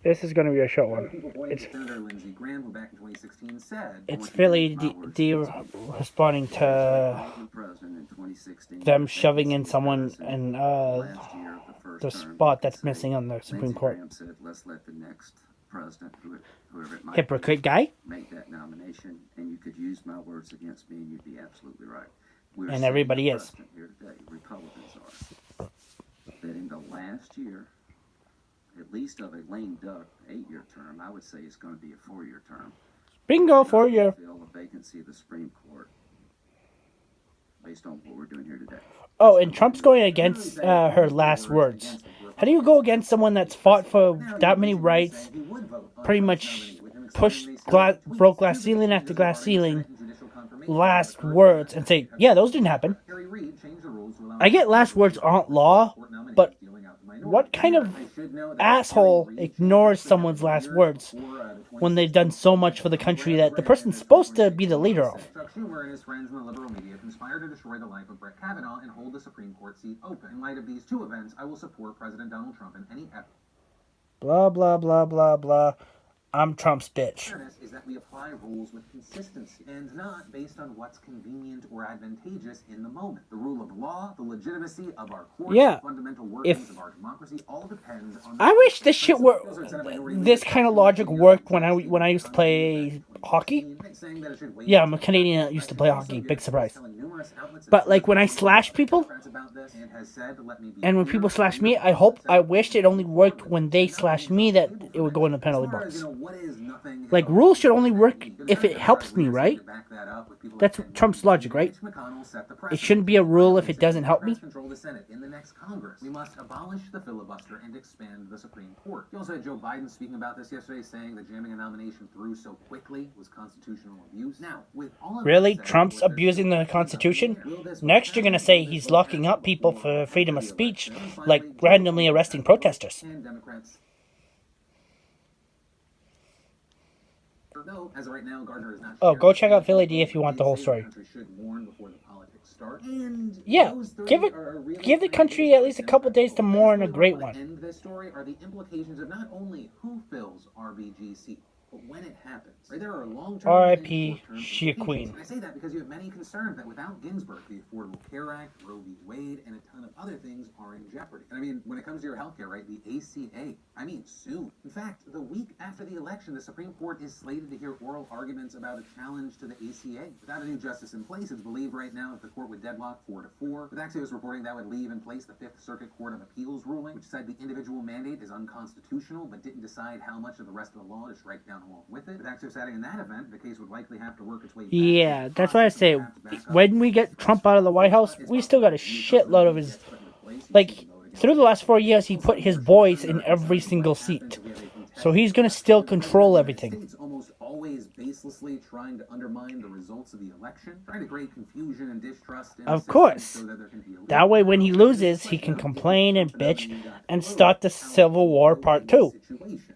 This is going to be a short one. It's Philly D responding to them shoving in someone in the spot that's missing on the Supreme Court. Hypocrite guy. Make that nomination, and you could use my words against me, and you'd be absolutely right. And everybody is. Here today, Republicans are. That in the last year, at least of a lame duck 8-year term, I would say it's going to be a 4-year term. Bingo, 4-year. Fill the vacancy of the Supreme Court based on what we're doing here today. Oh, and Trump's going against her last words. How do you go against someone that's fought for that many rights, pretty much broke glass ceiling after glass ceiling, last words, and say, yeah, those didn't happen? I get last words aren't law, but what kind of asshole ignores someone's last words when they've done so much for the country that the person's supposed to be the leader of? Chuck Schumer and his friends in the liberal media conspire to destroy the life of Brett Kavanaugh and hold the Supreme Court seat open. In light of these two events, I will support President Donald Trump in any effort. Blah, blah, blah, blah, blah. I'm Trump's bitch. Is that we apply rules with consistency and not based on what's convenient or advantageous in the moment. The rule of law, the legitimacy of our courts, the fundamental workings of our democracy all depends on. I wish this shit were this kind of logic worked when I used to play hockey. Yeah, I'm a Canadian that used to play hockey. Big surprise. But like when I slash people, and when people slash me, I wished it only worked when they slashed me, that it would go in the penalty box. Like, rules should only work if it helps me, right? That's Trump's logic, right? It shouldn't be a rule if it doesn't help me. We must abolish the filibuster and expand the Supreme Court. You also had Joe Biden speaking about this yesterday, saying that jamming a nomination through so quickly was constitutional abuse. Now, with all of really, Trump's abusing the Constitution? Next, you're gonna say he's locking up people for freedom of speech, like randomly arresting protesters. Oh, go check out Philly D if you want the whole story. Yeah, give the country at least a couple days to mourn a great one. End this story are the implications of not only who fills RBG seat, but when it happens. There are long-term R.I.P. She Queen. I say that because you have many concerns that without Ginsburg, the Affordable Care Act, Roe v. Wade, and a ton of other things are in jeopardy. And I mean, when it comes to your healthcare, right, the ACA, I mean, soon. In fact, the week after the election, the Supreme Court is slated to hear oral arguments about a challenge to the ACA. Without a new justice in place, it's believed right now that the court would deadlock 4-4. With Axios reporting that would leave in place the Fifth Circuit Court of Appeals ruling, which said the individual mandate is unconstitutional, but didn't decide how much of the rest of the law to strike down along with it. With Axios adding in that event, the case would likely have to work its way back. Yeah, that's why I say, when we get Trump out of the White House, we still got a shitload of his, like, through the last 4 years, he put his boys in every single seat. So he's going to still control everything. Almost always baselessly trying to undermine the results of the election, trying to create confusion and distrust. Of course. That way, when he loses, he can complain and bitch and start the Civil War Part 2.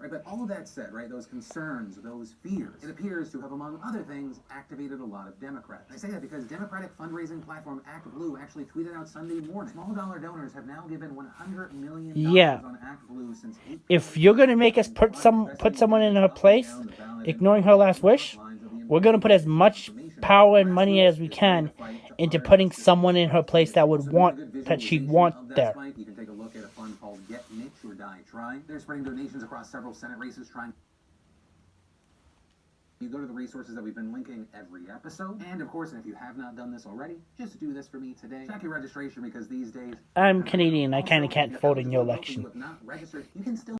But all of that said, right, those concerns, those fears, it appears to have, among other things, activated a lot of Democrats. I say that because Democratic fundraising platform ActBlue actually tweeted out Sunday morning. Small dollar donors have now given $100 million on ActBlue since April. If you're going to make us put someone in her place, ignoring her last wish, we're going to put as much power and money as we can into putting someone in her place that she'd want there. You can take a look at a fund called Get Mitch or Die Trying. They're spreading donations across several Senate races trying. You go to the resources that we've been linking every episode. And of course, if you have not done this already, just do this for me today. Check your registration because these days... I'm Canadian. I kind of can't vote in your election. You have not registered. You can still